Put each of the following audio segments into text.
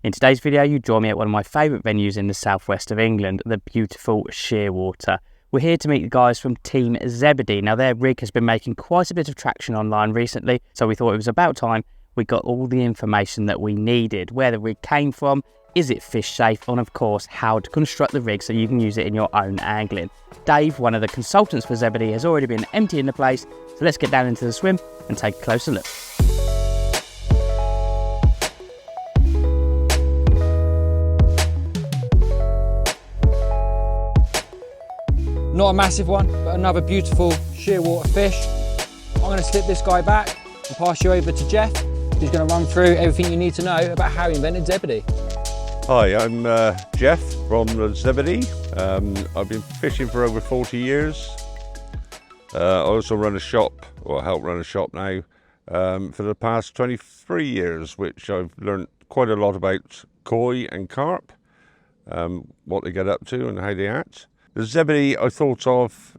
In today's video, you join me at one of my favourite venues in the southwest of England, the beautiful Shearwater. We're here to meet the guys from Team Zebedee. Now, their rig has been making quite a bit of traction online recently, so we thought it was about time we got all the information that we needed. Where the rig came from, is it fish safe, and of course, how to construct the rig so you can use it in your own angling. Dave, one of the consultants for Zebedee, has already been emptying the place, so let's get down into the swim and take a closer look. Not a massive one, but another beautiful shearwater fish. I'm going to slip this guy back and pass you over to Jeff, who's going to run through everything you need to know about how he invented Zebedee. Hi, I'm Jeff from Zebedee. I've been fishing for over 40 years. I also run a shop, or help run a shop now, for the past 23 years, which I've learned quite a lot about koi and carp, what they get up to and how they act. The Zebedee I thought of,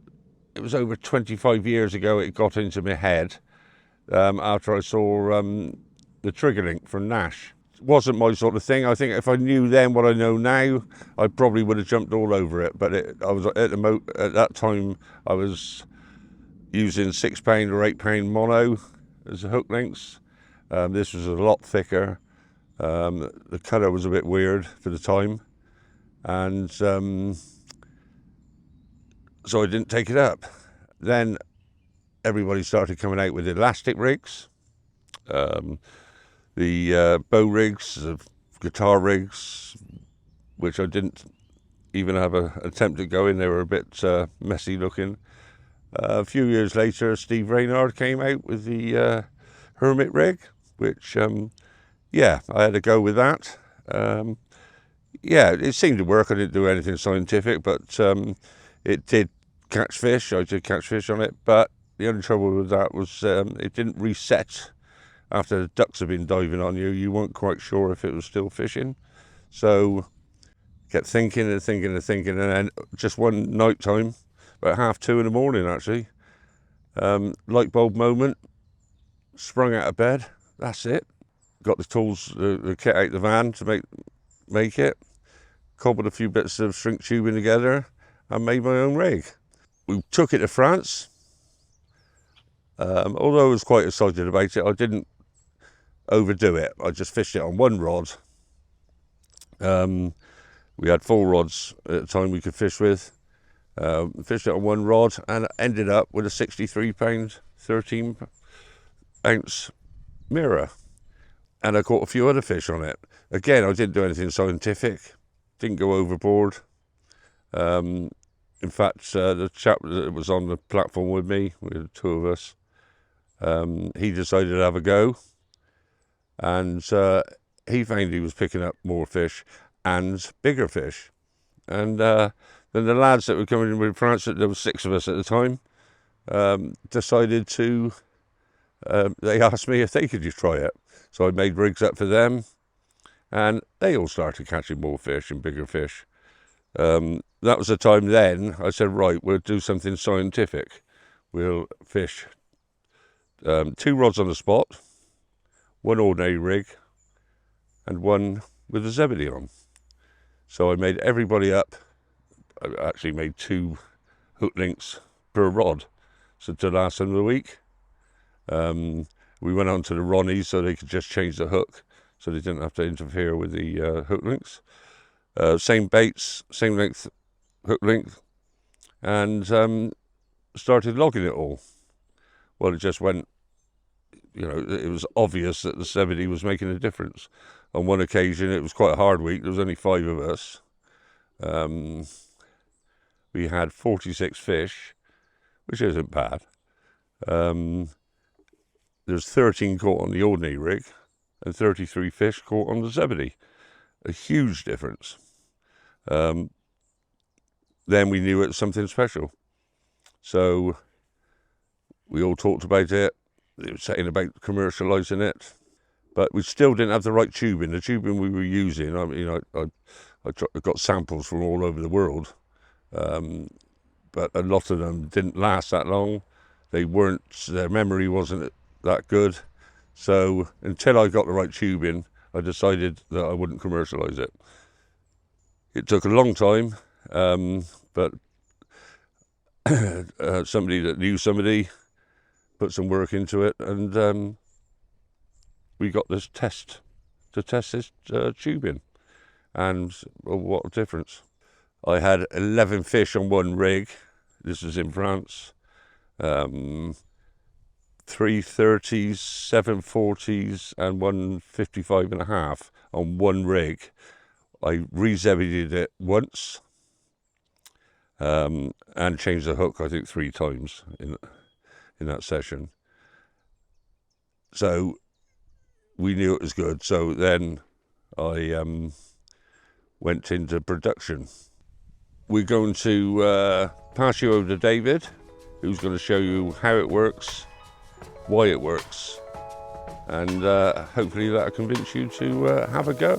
it was over 25 years ago it got into my head after I saw the trigger link from Nash. It wasn't my sort of thing. I think if I knew then what I know now, I probably would have jumped all over it. But I was at that time I was using £6 or £8 mono as the hook links. This was a lot thicker. The colour was a bit weird for the time, and so I didn't take it up. Then everybody started coming out with elastic rigs, the bow rigs, the guitar rigs, which I didn't even have an attempt at going. They were a bit messy looking. A few years later, 𝗲𝗶𝗱𝗏 came out with the hermit rig, which, yeah, I had to go with that. Yeah, it seemed to work. I didn't do anything scientific, but it did catch fish. I did catch fish on it, but the only trouble with that was it didn't reset after the ducks had been diving on you. You weren't quite sure if it was still fishing, so kept thinking and thinking and thinking, and then just one night time, about 2:30 in the morning actually, light bulb moment, sprung out of bed. That's it. Got the tools, the kit out the van to make it, cobbled a few bits of shrink tubing together and made my own rig. We took it to France. Although I was quite excited about it, I didn't overdo it. I just fished it on one rod. We had 4 rods at the time we could fish with. Fished it on one rod and ended up with a 63 pound, 13 ounce mirror. And I caught a few other fish on it. Again, I didn't do anything scientific, didn't go overboard. In fact, the chap that was on the platform with me, we had 2 of us, he decided to have a go, and he found he was picking up more fish and bigger fish. And then the lads that were coming in with France, there were 6 of us at the time, decided to, they asked me if they could just try it. So I made rigs up for them, and they all started catching more fish and bigger fish. That was the time then I said, right, we'll do something scientific. We'll fish 2 rods on the spot, 1 ordinary rig, and 1 with a Zebedee on. So I made everybody up. I actually made 2 hook links per rod, so to last them the week. We went on to the Ronnies so they could just change the hook, so they didn't have to interfere with the hook links. Same baits, same length, hook length, and started logging it all. Well, it just went, you know, it was obvious that the Zebedee was making a difference. On one occasion, it was quite a hard week, there was only 5 of us. We had 46 fish, which isn't bad. There's 13 caught on the ordinary rig and 33 fish caught on the Zebedee. A huge difference. Then we knew it was something special. So we all talked about it. They were saying about commercialising it, but we still didn't have the right tubing. The tubing we were using, I mean, I got samples from all over the world, but a lot of them didn't last that long. They weren't, their memory wasn't that good. So until I got the right tubing, I decided that I wouldn't commercialise it. It took a long time, but somebody that knew somebody put some work into it, and we got this test to test this tubing, and what a difference. I had 11 fish on one rig. This is in France. 3 𝗫𝗏s, 7 𝗫𝗏s and 1 55.5 on one rig. I re-Zebedeed it once, and changed the hook I think 3 times in that session. So we knew it was good. So then I went into production. We're going to pass you over to David, who's going to show you how it works, why it works, and hopefully that'll convince you to have a go.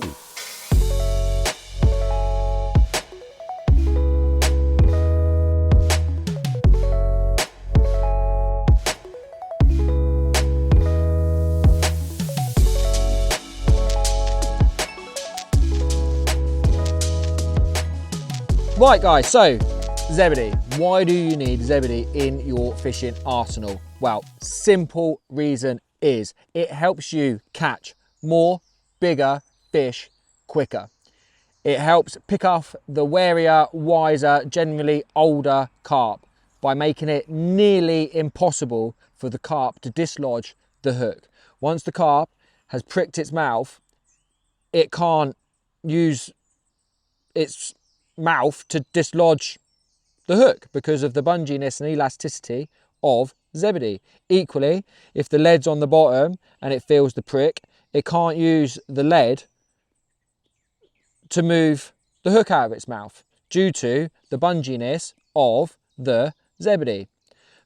Right guys, so Zebedee. Why do you need Zebedee in your fishing arsenal? Well, simple reason is it helps you catch more, bigger fish quicker. It helps pick off the warier, wiser, generally older carp by making it nearly impossible for the carp to dislodge the hook. Once the carp has pricked its mouth, it can't use its mouth to dislodge the hook because of the bunginess and elasticity of Zebedee. Equally, if the lead's on the bottom and it feels the prick, it can't use the lead to move the hook out of its mouth due to the bunginess of the Zebedee.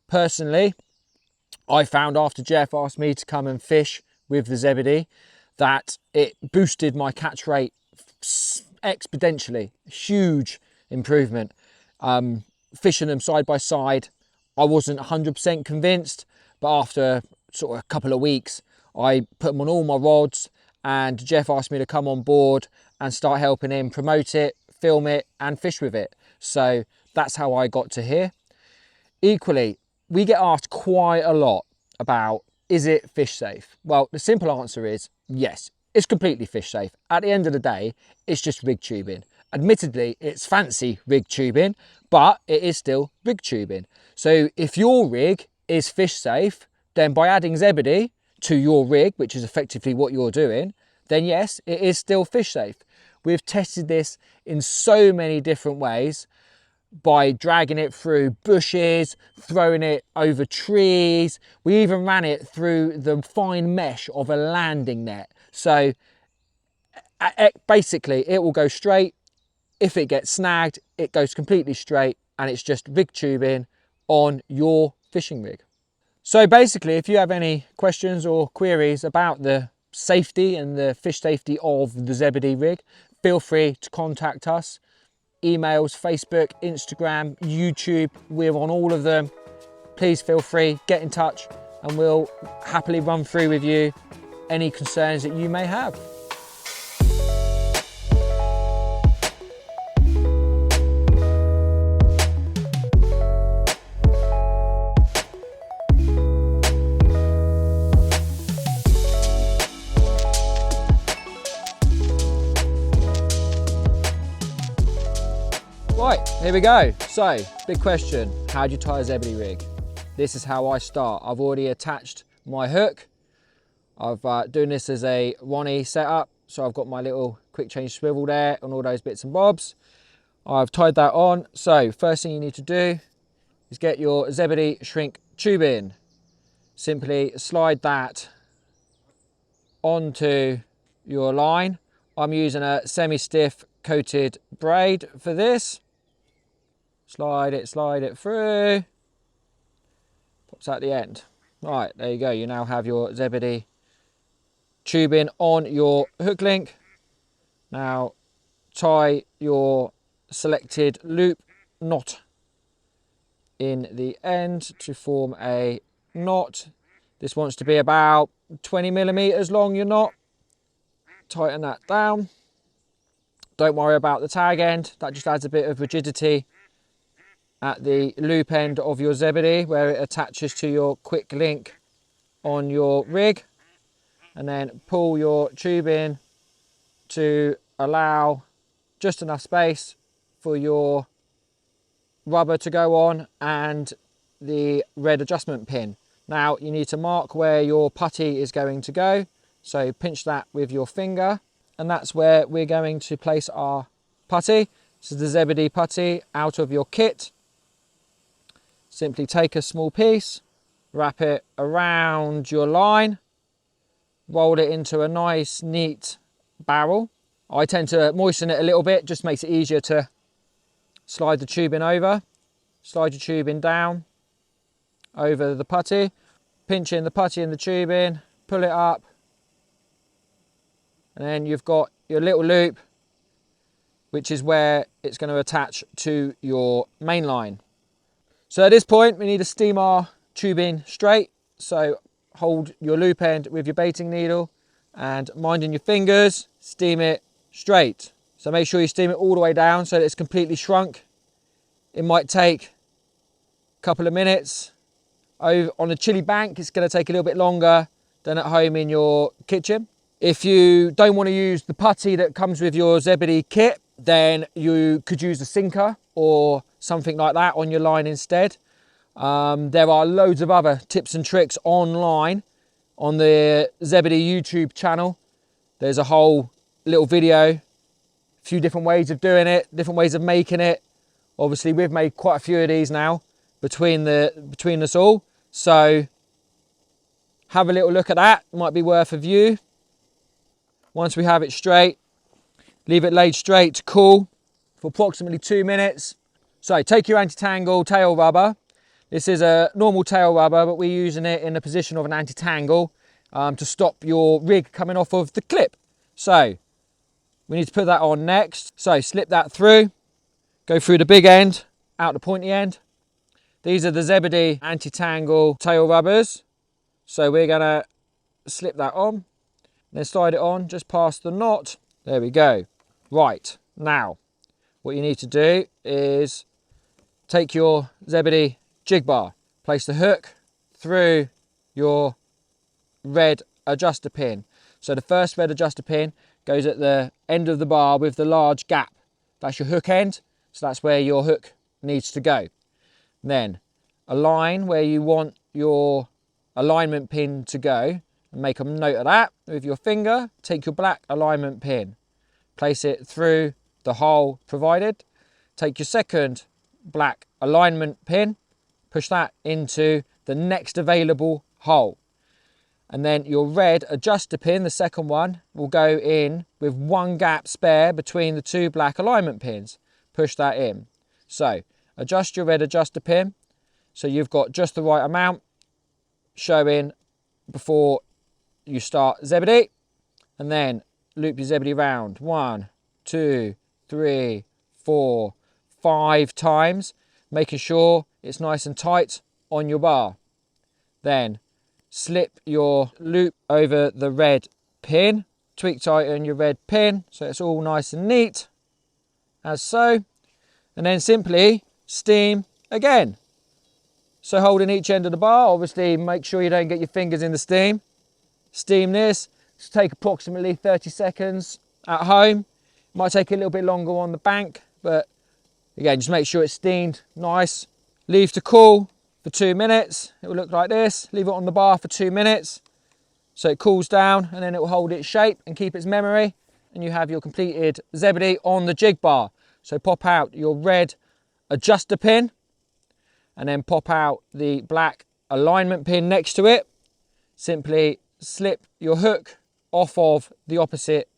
Personally, I found after Jeff asked me to come and fish with the Zebedee that it boosted my catch rate exponentially. Huge improvement. Fishing them side by side, I wasn't 100% convinced, but after sort of a couple of weeks I put them on all my rods, and Jeff asked me to come on board and start helping him promote it, film it and fish with it. So that's how I got to here. Equally, we get asked quite a lot about, is it fish safe? Well, the simple answer is yes, it's completely fish safe. At the end of the day, it's just rig tubing. Admittedly, it's fancy rig tubing, but it is still rig tubing. So if your rig is fish safe, then by adding Zebedee to your rig, which is effectively what you're doing, then yes, it is still fish safe. We've tested this in so many different ways, by dragging it through bushes, throwing it over trees. We even ran it through the fine mesh of a landing net. So basically it will go straight. If it gets snagged, it goes completely straight, and it's just rig tubing on your fishing rig. So basically, if you have any questions or queries about the safety and the fish safety of the Zebedee rig, feel free to contact us. Emails, Facebook, Instagram, YouTube, we're on all of them. Please feel free, get in touch, and we'll happily run through with you any concerns that you may have. Right, here we go. So, big question, how do you tie a Zebedee rig? This is how I start. I've already attached my hook. I've doing this as a 𝗏𝗏 setup. So I've got my little quick change swivel there and all those bits and bobs. I've tied that on. So first thing you need to do is get your Zebedee shrink tubing. Simply slide that onto your line. I'm using a semi-stiff coated braid for this. Slide it through. Pops out the end. Right, there you go. You now have your Zebedee tubing on your hook link. Now tie your selected loop knot in the end to form a knot. This wants to be about 20 millimeters long, your knot. tighten that down. Don't worry about the tag end, that just adds a bit of rigidity at the loop end of your Zebedee where it attaches to your quick link on your rig. And then pull your tube in to allow just enough space for your rubber to go on and the red adjustment pin. Now you need to mark where your putty is going to go, so pinch that with your finger, and that's where we're going to place our putty. This is the Zebedee putty out of your kit. Simply take a small piece, wrap it around your line, roll it into a nice neat barrel. I tend to moisten it a little bit, just makes it easier to slide the tube in over. Slide your tube in down over the putty, pinch in the putty and the tube in, pull it up, and then you've got your little loop, which is where it's going to attach to your main line. So at this point we need to steam our tube in straight, so hold your loop end with your baiting needle and minding your fingers, steam it straight. So make sure you steam it all the way down so that it's completely shrunk. It might take a couple of minutes. Over on a chilly bank, it's going to take a little bit longer than at home in your kitchen. If you don't want to use the putty that comes with your Zebedee kit, then you could use a sinker or something like that on your line instead. There are loads of other tips and tricks online on the Zebedee YouTube channel. There's a whole little video, a few different ways of doing it, different ways of making it. Obviously we've made quite a few of these now between us all, so have a little look at that. It might be worth a view. Once we have it straight, leave it laid straight to cool for approximately 2 minutes. So take your anti-tangle tail rubber. This is a normal tail rubber, but we're using it in the position of an anti-tangle to stop your rig coming off of the clip. So we need to put that on next. So slip that through, go through the big end, out the pointy end. These are the Zebedee anti-tangle tail rubbers. So we're gonna slip that on, then slide it on just past the knot. There we go. Right, now what you need to do is take your Zebedee jig bar, place the hook through your red adjuster pin. So the first red adjuster pin goes at the end of the bar with the large gap. That's your hook end, so that's where your hook needs to go. Then align where you want your alignment pin to go, and make a note of that with your finger. Take your black alignment pin, place it through the hole provided. Take your second black alignment pin, push that into the next available hole. And then your red adjuster pin, the second one, will go in with one gap spare between the two black alignment pins. Push that in. So adjust your red adjuster pin so you've got just the right amount showing before you start Zebedee. And then loop your Zebedee round 1, 2, 3, 4, 5 times, making sure it's nice and tight on your bar. Then slip your loop over the red pin, tweak tighten your red pin so it's all nice and neat, as so, and then simply steam again. So holding each end of the bar, obviously make sure you don't get your fingers in the steam. Steam this, to take approximately 30 seconds at home. Might take a little bit longer on the bank, but again, just make sure it's steamed nice. Leave to cool for 2 minutes. It will look like this. Leave it on the bar for 2 minutes so it cools down, and then it will hold its shape and keep its memory, and you have your completed Zebedee on the jig bar. So pop out your red adjuster pin and then pop out the black alignment pin next to it. Simply slip your hook off of the opposite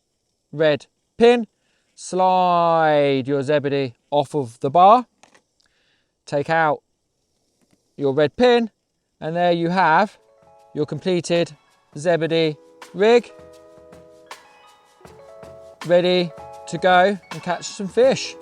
red pin, slide your Zebedee off of the bar, take out your red pin, and there you have your completed Zebedee rig, ready to go and catch some fish.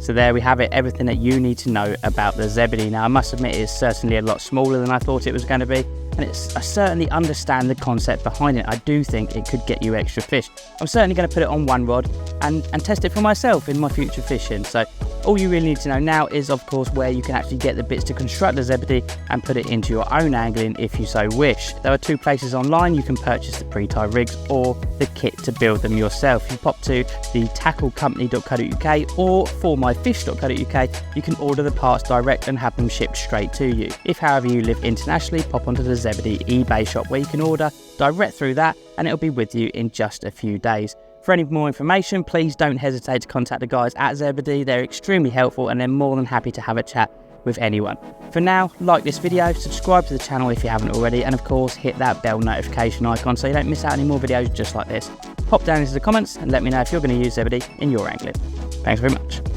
So there we have it, everything that you need to know about the Zebedee. Now I must admit it is certainly a lot smaller than I thought it was going to be, and I certainly understand the concept behind it. I do think it could get you extra fish. I'm certainly going to put it on one rod and test it for myself in my future fishing. So all you really need to know now is of course where you can actually get the bits to construct the Zebedee and put it into your own angling if you so wish. There are two places online you can purchase the pre-tie rigs or the kit to build them yourself. You pop to the tacklecompany.co.uk or formyfish.co.uk, you can order the parts direct and have them shipped straight to you. If however you live internationally, pop onto the Zebedee eBay shop where you can order direct through that and it'll be with you in just a few days. For any more information, please don't hesitate to contact the guys at Zebedee. They're extremely helpful and they're more than happy to have a chat with anyone. For now, like this video, subscribe to the channel if you haven't already, and of course hit that bell notification icon so you don't miss out any more videos just like this. Pop down into the comments and let me know if you're going to use Zebedee in your angling. Thanks very much.